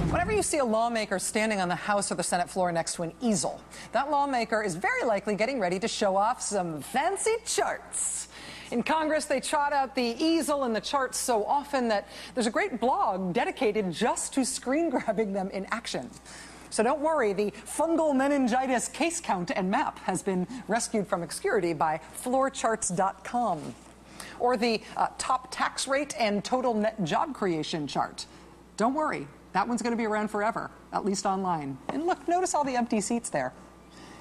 Whenever you see a lawmaker standing on the House or the Senate floor next to an easel, that lawmaker is very likely getting ready to show off some fancy charts. In Congress, they trot out the easel and the charts so often that there's a great blog dedicated just to screen grabbing them in action. So don't worry, the fungal meningitis case count and map has been rescued from obscurity by floorcharts.com. Or the top tax rate and total net job creation chart. Don't worry, that one's going to be around forever, at least online. And look, notice all the empty seats there.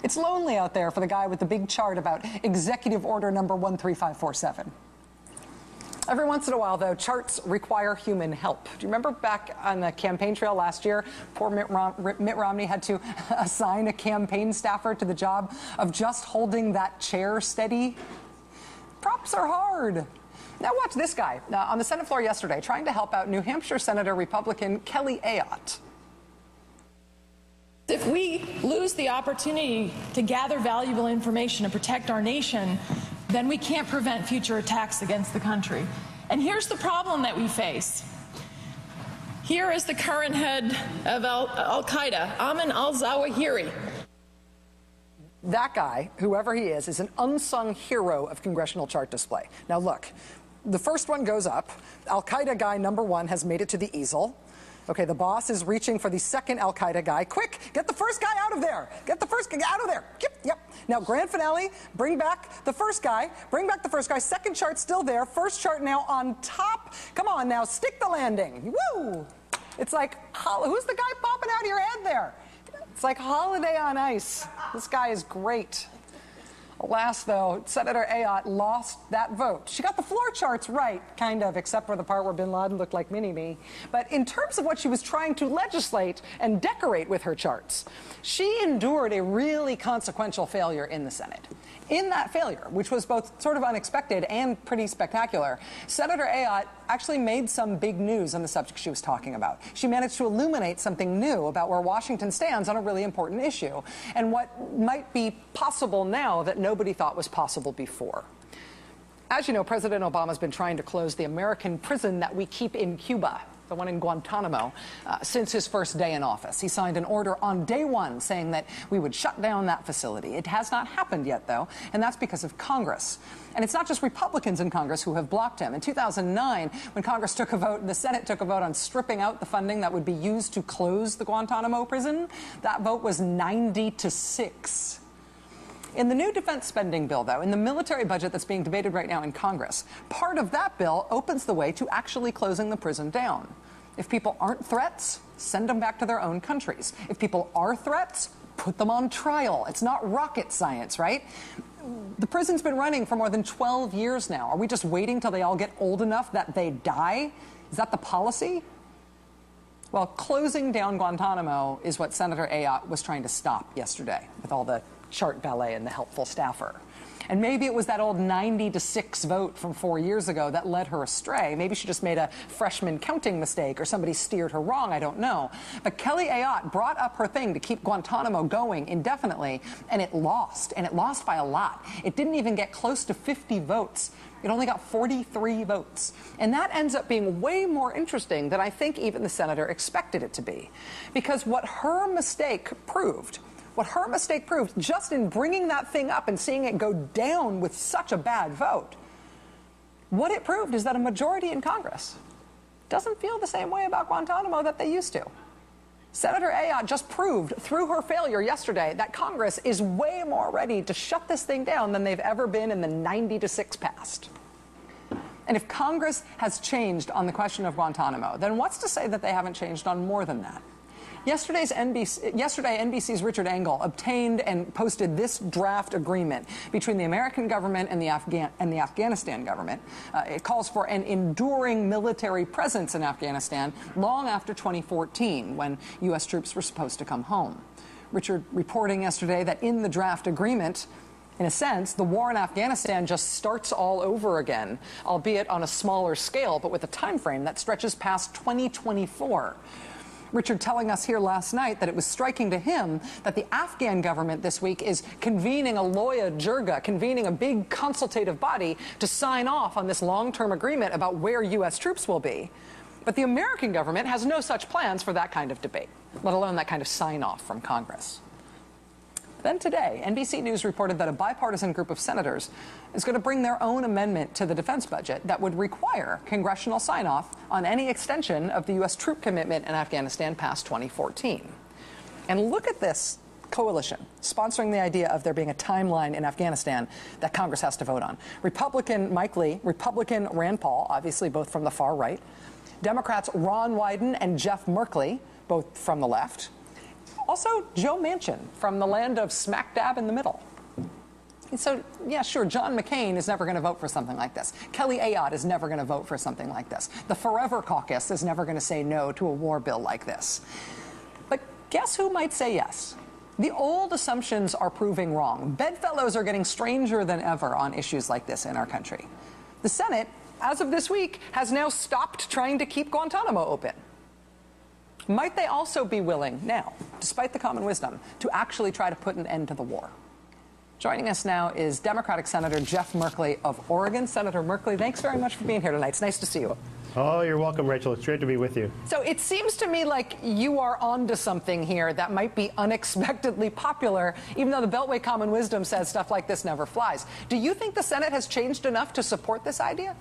It's lonely out there for the guy with the big chart about Executive Order number 13547. Every once in a while, though, charts require human help. Do you remember back on the campaign trail last year, poor Mitt Romney had to assign a campaign staffer to the job of just holding that chair steady? Props are hard. Now watch this guy on the Senate floor yesterday trying to help out New Hampshire Senator Republican Kelly Ayotte. If we lose the opportunity to gather valuable information and protect our nation, then we can't prevent future attacks against the country. And here's the problem that we face. Here is the current head of Al-Qaeda, Ayman al-Zawahiri. That guy, whoever he is an unsung hero of congressional chart display. Now look, the first one goes up. Al-Qaeda guy number one has made it to the easel. Okay, the boss is reaching for the second Al-Qaeda guy. Quick, get the first guy out of there. Get the first guy out of there. Yep. Now, grand finale, bring back the first guy. Bring back the first guy. Second chart still there. First chart now on top. Come on now, stick the landing. Woo! It's like, who's the guy popping out of your head there? It's like Holiday on Ice. This guy is great. Alas, though, Senator Ayotte lost that vote. She got the floor charts right, kind of, except for the part where bin Laden looked like Mini-Me. But in terms of what she was trying to legislate and decorate with her charts, she endured a really consequential failure in the Senate. In that failure, which was both sort of unexpected and pretty spectacular, Senator Ayotte actually made some big news on the subject she was talking about. She managed to illuminate something new about where Washington stands on a really important issue and what might be possible now that nobody thought was possible before. As you know, President Obama's been trying to close the American prison that we keep in Cuba, the one in Guantanamo, since his first day in office. He signed an order on day one saying that we would shut down that facility. It has not happened yet, though, and that's because of Congress. And it's not just Republicans in Congress who have blocked him. In 2009, when Congress took a vote, the Senate took a vote on stripping out the funding that would be used to close the Guantanamo prison, that vote was 90-6. In the new defense spending bill, though, in the military budget that's being debated right now in Congress, part of that bill opens the way to actually closing the prison down. If people aren't threats, send them back to their own countries. If people are threats, put them on trial. It's not rocket science, right? The prison's been running for more than 12 years now. Are we just waiting till they all get old enough that they die? Is that the policy? Well, closing down Guantanamo is what Senator Ayotte was trying to stop yesterday with all the chart ballet and the helpful staffer. And maybe it was that old 90-6 vote from 4 years ago that led her astray. Maybe she just made a freshman counting mistake or somebody steered her wrong, I don't know. But Kelly Ayotte brought up her thing to keep Guantanamo going indefinitely, and it lost by a lot. It didn't even get close to 50 votes. It only got 43 votes. And that ends up being way more interesting than I think even the senator expected it to be. Because what her mistake proved just in bringing that thing up and seeing it go down with such a bad vote, what it proved is that a majority in Congress doesn't feel the same way about Guantanamo that they used to. Senator Ayotte just proved through her failure yesterday that Congress is way more ready to shut this thing down than they've ever been in the 90-6 past. And if Congress has changed on the question of Guantanamo, then what's to say that they haven't changed on more than that? Yesterday, NBC's Richard Engel obtained and posted this draft agreement between the American government and the Afghanistan government. It calls for an enduring military presence in Afghanistan long after 2014, when U.S. troops were supposed to come home. Richard reporting yesterday that in the draft agreement, in a sense, the war in Afghanistan just starts all over again, albeit on a smaller scale, but with a time frame that stretches past 2024. Richard telling us here last night that it was striking to him that the Afghan government this week is convening a Loya Jirga, convening a big consultative body to sign off on this long-term agreement about where U.S. troops will be. But the American government has no such plans for that kind of debate, let alone that kind of sign-off from Congress. Then today, NBC News reported that a bipartisan group of senators is going to bring their own amendment to the defense budget that would require congressional sign-off on any extension of the U.S. troop commitment in Afghanistan past 2014. And look at this coalition sponsoring the idea of there being a timeline in Afghanistan that Congress has to vote on. Republican Mike Lee, Republican Rand Paul, obviously both from the far right, Democrats Ron Wyden and Jeff Merkley, both from the left, also Joe Manchin from the land of smack dab in the middle. And so, yeah, sure, John McCain is never going to vote for something like this. Kelly Ayotte is never going to vote for something like this. The Forever Caucus is never going to say no to a war bill like this. But guess who might say yes? The old assumptions are proving wrong. Bedfellows are getting stranger than ever on issues like this in our country. The Senate, as of this week, has now stopped trying to keep Guantanamo open. Might they also be willing now, despite the common wisdom, to actually try to put an end to the war? Joining us now is Democratic Senator Jeff Merkley of Oregon. Senator Merkley, thanks very much for being here tonight. It's nice to see you. Oh, you're welcome, Rachel. It's great to be with you. So it seems to me like you are onto something here that might be unexpectedly popular, even though the Beltway Common Wisdom says stuff like this never flies. Do you think the Senate has changed enough to support this idea?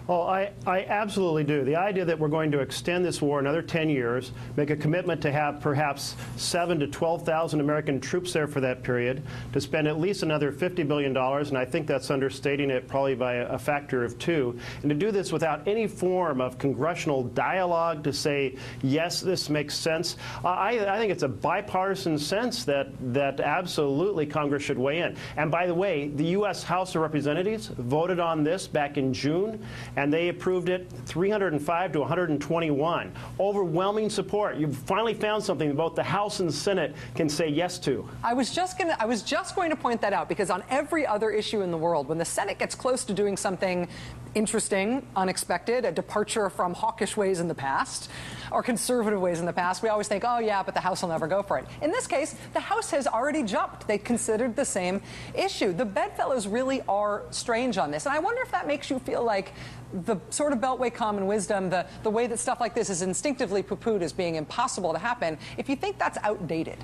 Well, I absolutely do. The idea that we're going to extend this war another 10 years, make a commitment to have perhaps 7,000 to 12,000 American troops there for that period, to spend at least another $50 billion, and I think that's understating it probably by a factor of 2, and to do this without any form of congressional dialogue to say, yes, this makes sense. I think it's a bipartisan sense that absolutely Congress should weigh in. And by the way, the U.S. House of Representatives voted on this back in June, and they approved it 305 to 121. Overwhelming support. You've finally found something that both the House and the Senate can say yes to. I was just going to point that out, because on every other issue in the world, when the Senate gets close to doing something interesting, unexpected, a departure from hawkish ways in the past or conservative ways in the past, we always think, oh yeah, but the House will never go for it. In this case, the House has already jumped. They considered the same issue. The bedfellows really are strange on this, and I wonder if that makes you feel like the sort of Beltway common wisdom, the way that stuff like this is instinctively poo-pooed as being impossible to happen, if you think that's outdated.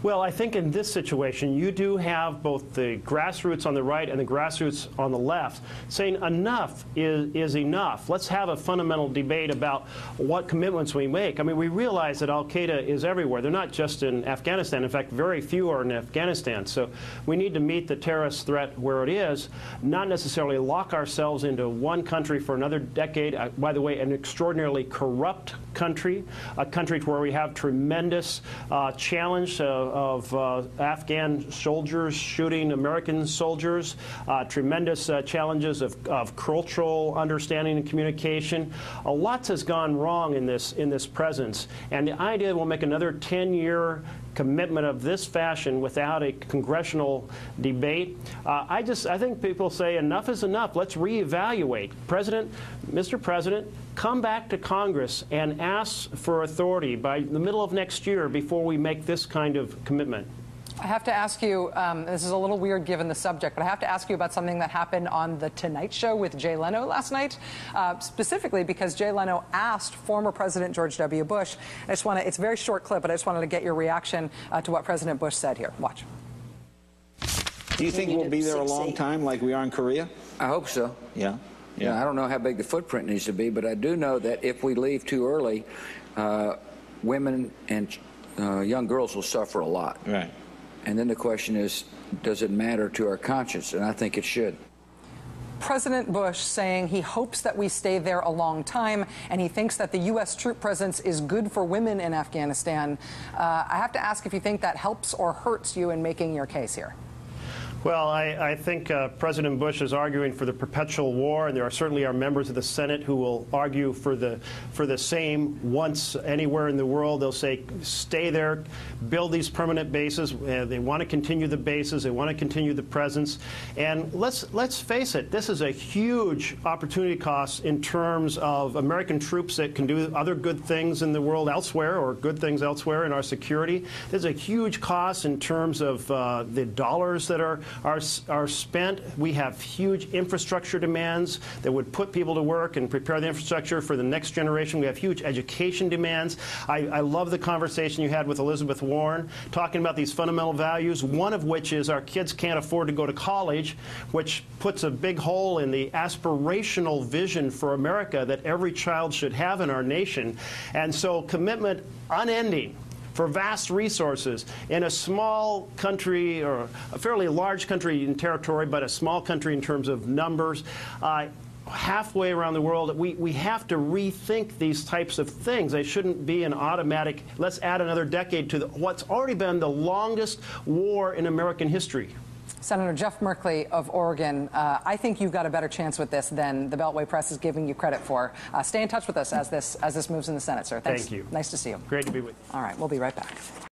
Well, I think in this situation, you do have both the grassroots on the right and the grassroots on the left saying enough is enough. Let's have a fundamental debate about what commitments we make. I mean, we realize that al-Qaeda is everywhere. They're not just in Afghanistan. In fact, very few are in Afghanistan. So we need to meet the terrorist threat where it is, not necessarily lock ourselves into one country for another decade. By the way, an extraordinarily corrupt country, a country where we have tremendous challenge of Afghan soldiers shooting American soldiers, tremendous challenges of cultural understanding and communication. Lots has gone wrong in this presence, and the idea we'll make another 10-year commitment of this fashion without a congressional debate, I think people say enough is enough. Let's reevaluate. Mr. President, come back to Congress and ask for authority by the middle of next year before we make this kind of commitment. I have to ask you, this is a little weird given the subject, but I have to ask you about something that happened on The Tonight Show with Jay Leno last night, specifically because Jay Leno asked former President George W. Bush. It's a very short clip, but I just wanted to get your reaction to what President Bush said here. Watch. Do you think we'll be there a long time like we are in Korea? I hope so. Yeah. Yeah, I don't know how big the footprint needs to be, but I do know that if we leave too early, women and young girls will suffer a lot. Right. And then the question is, does it matter to our conscience? And I think it should. President Bush saying he hopes that we stay there a long time, and he thinks that the U.S. troop presence is good for women in Afghanistan. I have to ask if you think that helps or hurts you in making your case here. Well, I think President Bush is arguing for the perpetual war, and there certainly are members of the Senate who will argue for the same once anywhere in the world. They'll say, stay there, build these permanent bases. They want to continue the bases. They want to continue the presence. And let's face it, this is a huge opportunity cost in terms of American troops that can do other good things in the world elsewhere, or good things elsewhere in our security. There's a huge cost in terms of the dollars that are are spent. We have huge infrastructure demands that would put people to work and prepare the infrastructure for the next generation. We have huge education demands. I love the conversation you had with Elizabeth Warren, talking about these fundamental values, one of which is our kids can't afford to go to college, which puts a big hole in the aspirational vision for America that every child should have in our nation. And so commitment unending for vast resources in a small country, or a fairly large country in territory, but a small country in terms of numbers, halfway around the world. We have to rethink these types of things. They shouldn't be an automatic, let's add another decade to what's already been the longest war in American history. Senator Jeff Merkley of Oregon, I think you've got a better chance with this than the Beltway press is giving you credit for. Stay in touch with us as this moves in the Senate, sir. Thanks. Thank you. Nice to see you. Great to be with you. All right, we'll be right back.